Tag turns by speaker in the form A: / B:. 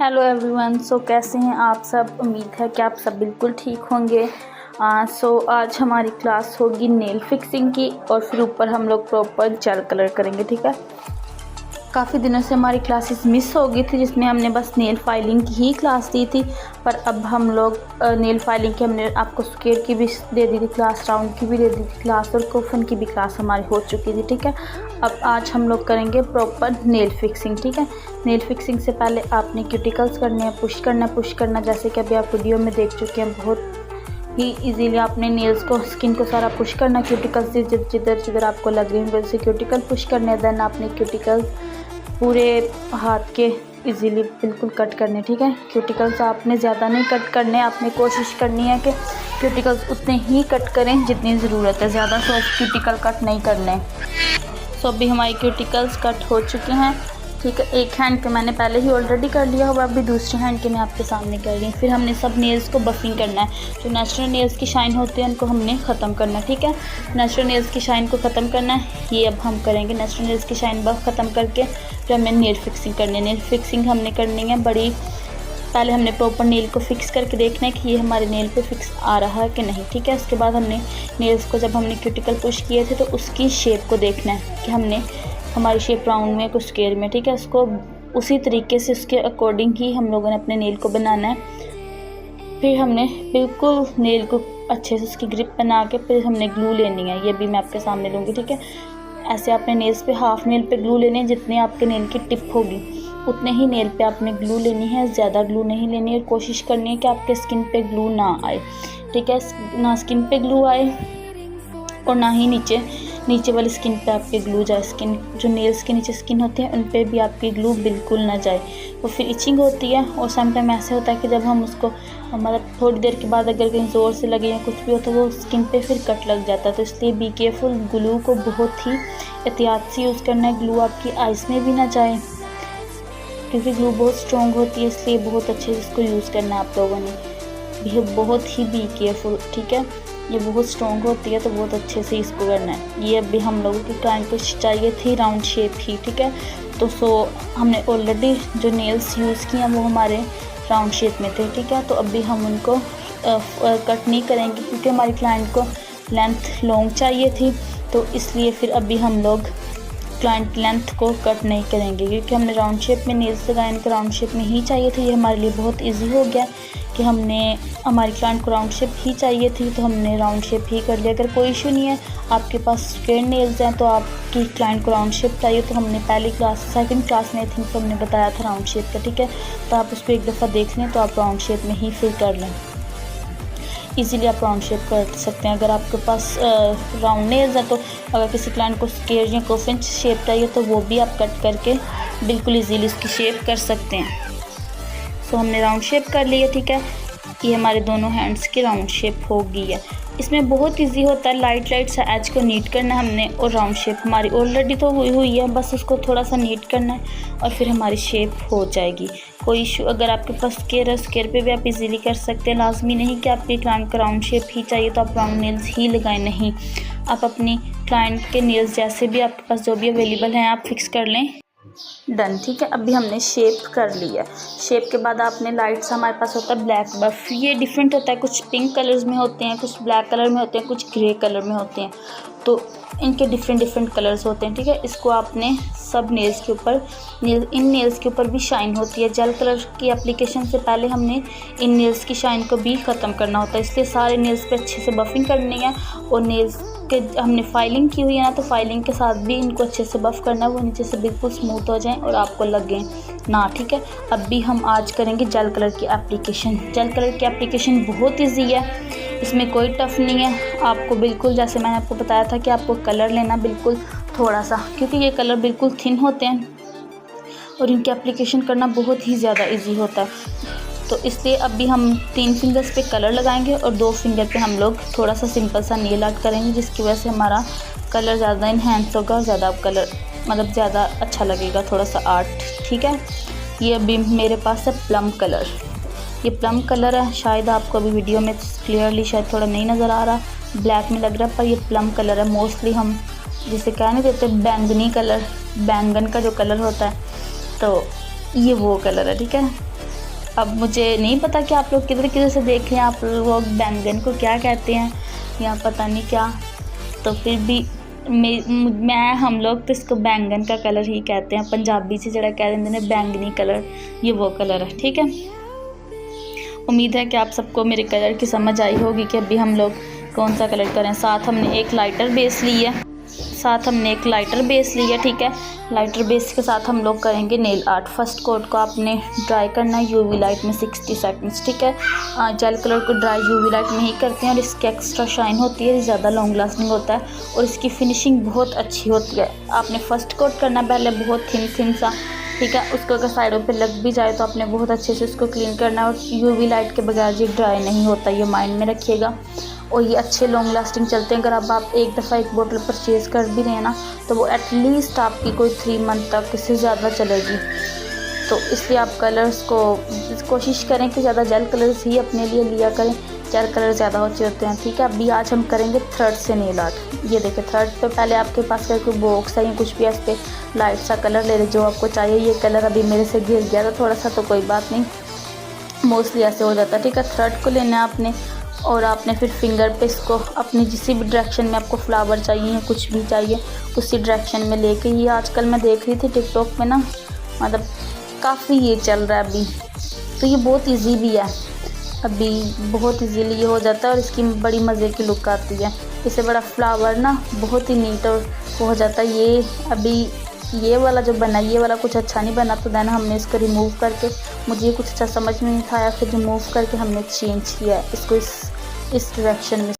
A: Hello everyone. कैसे हैं आप सब। उम्मीद है कि आप सब बिल्कुल ठीक होंगे। आज हमारी क्लास होगी नेल फिक्सिंग की और फिर ऊपर हम लोग प्रॉपर जेल कलर करेंगे। ठीक है, काफ़ी दिनों से हमारी क्लासेस मिस हो गई थी जिसमें हमने बस नेल फाइलिंग की ही क्लास दी थी, पर अब हम लोग नेल फाइलिंग की हमने आपको स्केयर की भी दे दी थी क्लास, राउंड की भी दे दी थी क्लास और कोफन की भी क्लास हमारी हो चुकी थी। ठीक है, अब आज हम लोग करेंगे प्रॉपर नेल फिक्सिंग। ठीक है, नेल फिक्सिंग से पहले आपने क्यूटिकल्स करने हैं, पुश करना जैसे कि अभी आप वीडियो में देख चुके हैं। बहुत ही इजीली आपने नेल्स को, स्किन को सारा पुश करना, क्यूटिकल्स जिधर जिधर आपको लग रही है वैसे क्यूटिकल पुश करने। देन आपने क्यूटिकल्स पूरे हाथ के इजीली बिल्कुल कट करने। ठीक है, क्यूटिकल्स आपने ज़्यादा नहीं कट करने, आपने कोशिश करनी है कि क्यूटिकल्स उतने ही कट करें जितनी ज़रूरत है, ज़्यादा सॉफ्ट क्यूटिकल कट नहीं करने। अभी हमारी क्यूटिकल्स कट हो चुके हैं। ठीक है, एक हैंड के मैंने पहले ही ऑलरेडी कर लिया हुआ, अभी दूसरे हैंड के मैं आपके सामने कर रही हूँ। फिर हमने सब नेल्स को बफिंग करना है। जो नेचुरल नेल्स की शाइन होती है उनको हमने ख़त्म करना है। ठीक है, नेचुरल नेल्स की शाइन को ख़त्म करना है, ये अब हम करेंगे। नेचुरल नेल्स की शाइन बफ ख़त्म करके फिर हमें नेल फिक्सिंग करनी है। नेल फिक्सिंग हमने करनी है बड़ी, पहले हमने प्रॉपर नेल को फिक्स करके देखना है कि ये हमारे नेल पे फिक्स आ रहा है कि नहीं। ठीक है, उसके बाद हमने नेल्स को, जब हमने क्यूटिकल पुश किए थे तो उसकी शेप को देखना है कि हमने हमारी शेप राउंड में कुछ स्क्वायर में। ठीक है, उसको उसी तरीके से उसके अकॉर्डिंग ही हम लोगों ने अपने नेल को बनाना है। फिर हमने बिल्कुल नेल को अच्छे से उसकी ग्रिप बना के फिर हमने ग्लू लेनी है, ये भी मैं आपके सामने लूँगी। ठीक है, ऐसे आपने नेल्स पे हाफ नेल पे ग्लू लेने, जितने आपके नेल की टिप होगी उतने ही नेल पे आपने ग्लू लेनी है, ज़्यादा ग्लू नहीं लेनी है। कोशिश करनी है कि आपके स्किन पे ग्लू ना आए। ठीक है, ना स्किन पे ग्लू आए और ना ही नीचे वाली स्किन पे आपके ग्लू जाए। स्किन जो नेल्स के नीचे स्किन होती है उन पे भी आपकी ग्लू बिल्कुल ना जाए, वो फिर इचिंग होती है। और समटाइम ऐसे होता है कि जब हम उसको मतलब थोड़ी देर के बाद अगर कहीं ज़ोर से लगे या कुछ भी हो तो वो स्किन पे फिर कट लग जाता है। तो इसलिए बी केयरफुल, ग्लू को बहुत ही एहतियात से यूज़ करना है। ग्लू आपकी आइज़ में भी ना जाए क्योंकि ग्लू बहुत स्ट्रॉन्ग होती है, इसलिए बहुत अच्छे से इसको यूज़ करना है आप लोगों ने, बहुत ही बी केयरफुल। ठीक है, ये बहुत स्ट्रॉन्ग होती है तो बहुत अच्छे से इसको करना है। ये अभी हम लोगों की क्लाइंट को चाहिए थी राउंड शेप ही। ठीक है, तो हमने ऑलरेडी जो नेल्स यूज़ किए हैं वो हमारे राउंड शेप में थे। ठीक है, तो अभी हम उनको कट नहीं करेंगे क्योंकि हमारी क्लाइंट को लेंथ लॉन्ग चाहिए थी, तो इसलिए फिर अभी हम लोग क्लाइंट लेंथ को कट नहीं करेंगे क्योंकि हमने राउंड शेप में नेल्स लगाए, इनको राउंड शेप में ही चाहिए थे। ये हमारे लिए बहुत इजी हो गया कि हमारी क्लाइंट को राउंड शेप ही चाहिए थी तो हमने राउंड शेप ही कर लिया। अगर कोई इशू नहीं है, आपके पास स्क्वायर नेल्स हैं तो आपकी क्लाइंट को राउंड शेप चाहिए, तो हमने पहली क्लास सेकंड क्लास में आई थिंक तो हमने बताया था राउंड शेप का। ठीक है, तो आप उसको एक दफ़ा देख लें तो आप राउंड शेप में ही फिल कर लें। इजीली आप राउंड शेप कर सकते हैं। अगर आपके पास राउंड नेल्स है तो अगर किसी क्लाइंट को स्क्वायर या कोफिन शेप चाहिए तो वो भी आप कट करके बिल्कुल इजीली उसकी शेप कर सकते हैं। हमने राउंड शेप कर लिया। ठीक है, ये हमारे दोनों हैंड्स की राउंड शेप हो गई है। इसमें बहुत इजी होता है, लाइट सा एज को नीट करना है हमने और राउंड शेप हमारी ऑलरेडी तो हुई है, बस उसको थोड़ा सा नीट करना है और फिर हमारी शेप हो जाएगी। कोई इशू, अगर आपके पास स्क्वायर है स्क्वायर पे भी आप इजीली कर सकते हैं। लाजमी नहीं कि आपके क्लाइंट का राउंड शेप ही चाहिए तो आप राउंड नेल्स ही लगाएं, नहीं, आप अपनी क्लाइंट के नेल्स जैसे भी आपके पास जो भी अवेलेबल हैं आप फिक्स कर लें। डन। ठीक है, अभी हमने शेप कर ली है। शेप के बाद आपने लाइट सा, हमारे पास होता है ब्लैक बफ, ये डिफरेंट होता है, कुछ पिंक कलर्स में होते हैं, कुछ ब्लैक कलर में होते हैं, कुछ ग्रे कलर में होते हैं, तो इनके डिफरेंट कलर्स होते हैं। ठीक है, इसको आपने सब नेल्स के ऊपर, इन नेल्स के ऊपर भी शाइन होती है। जेल कलर की एप्लीकेशन से पहले हमने इन नेल्स की शाइन को भी ख़त्म करना होता है, इसलिए सारे नेल्स पे अच्छे से बफिंग करनी है। और नेल्स के हमने फाइलिंग की हुई है ना, तो फाइलिंग के साथ भी इनको अच्छे से बफ़ करना है, वो नीचे से बिल्कुल स्मूथ हो जाएं और आपको लगें ना। ठीक है, अभी हम आज करेंगे जेल कलर की एप्लीकेशन। जेल कलर की एप्लीकेशन बहुत ईजी है, इसमें कोई टफ़ नहीं है। आपको बिल्कुल जैसे मैंने आपको बताया था कि आपको कलर लेना बिल्कुल थोड़ा सा, क्योंकि ये कलर बिल्कुल थिन होते हैं और इनकी एप्लीकेशन करना बहुत ही ज़्यादा ईजी होता है। तो इसलिए अभी हम 3 फिंगर्स पे कलर लगाएंगे और 2 फिंगर पे हम लोग थोड़ा सा सिंपल सा नेल आर्ट करेंगे, जिसकी वजह से हमारा कलर ज़्यादा इन्हेंस होगा और ज़्यादा कलर मतलब ज़्यादा अच्छा लगेगा, थोड़ा सा आर्ट। ठीक है, ये अभी मेरे पास है प्लम कलर, ये प्लम कलर है। शायद आपको अभी वीडियो में क्लियरली शायद थोड़ा नहीं नज़र आ रहा, ब्लैक में लग रहा है, पर ये प्लम कलर है। मोस्टली हम जिसे कह नहीं देते बैंगनी कलर, बैंगन का जो कलर होता है, तो ये वो कलर है। ठीक है, अब मुझे नहीं पता कि आप लोग किधर किधर से देख रहे हैं, आप लोग बैंगन को क्या कहते हैं या पता नहीं क्या, तो फिर भी मैं हम लोग तो इसको बैंगन का कलर ही कहते हैं। पंजाबी से जरा कह देंगे ने बैंगनी कलर, ये वो कलर है, ठीक है। उम्मीद है कि आप सबको मेरे कलर की समझ आई होगी कि अभी हम लोग कौन सा कलर करें। साथ हमने एक लाइटर बेस ली है, ठीक है। लाइटर बेस के साथ हम लोग करेंगे नेल आर्ट। फर्स्ट कोट को आपने ड्राई करना है यूवी लाइट में 60 सेकंड्स, ठीक है। जेल कलर को ड्राई यूवी लाइट में ही करते हैं और इसकी एक्स्ट्रा शाइन होती है, ज़्यादा लॉन्ग लास्टिंग होता है और इसकी फिनिशिंग बहुत अच्छी होती है। आपने फर्स्ट कोट करना पहले बहुत थिन सा, ठीक है। उसको अगर साइडों पे लग भी जाए तो आपने बहुत अच्छे से उसको क्लीन करना है और यूवी लाइट के बगैर ये ड्राई नहीं होता, ये माइंड में रखिएगा। और ये अच्छे लॉन्ग लास्टिंग चलते हैं। अगर आप एक दफ़ा एक बोतल परचेज़ कर भी रहे हैं ना, तो वो एटलीस्ट आपकी कोई 3 मंथ तक इससे ज़्यादा चलेगी। तो इसलिए आप कलर्स को कोशिश करें कि ज़्यादा जेल कलर्स ही अपने लिए लिया करें, जेल कलर ज़्यादा अच्छे होते हैं, ठीक है। अभी आज हम करेंगे थ्रेड से नेल आर्ट। ये देखिए थ्रेड पे पहले आपके पास कोई बॉक्स है या कुछ भी है, इस पर लाइट सा कलर ले लें जो आपको चाहिए। ये कलर अभी मेरे से गिर गया था थोड़ा सा, तो कोई बात नहीं, मोस्टली ऐसे हो जाता है, ठीक है। थ्रेड को लेना है आपने और आपने फिर फिंगर पे इसको अपनी जिस भी डायरेक्शन में आपको फ्लावर चाहिए या कुछ भी चाहिए उसी डायरेक्शन में लेके, ये आजकल मैं देख रही थी टिकटॉक में ना, मतलब काफ़ी ये चल रहा है अभी, तो ये बहुत इजी भी है, अभी बहुत इजीली ये हो जाता है और इसकी बड़ी मज़े की लुक आती है। इससे बड़ा फ्लावर ना बहुत ही नीट और हो जाता है। ये अभी ये वाला जो बना, ये वाला कुछ अच्छा नहीं बना, तो देन हमने इसको रिमूव करके, मुझे कुछ अच्छा समझ में नहीं था आया, फिर रिमूव करके हमने चेंज किया इसको इस डायरेक्शन में।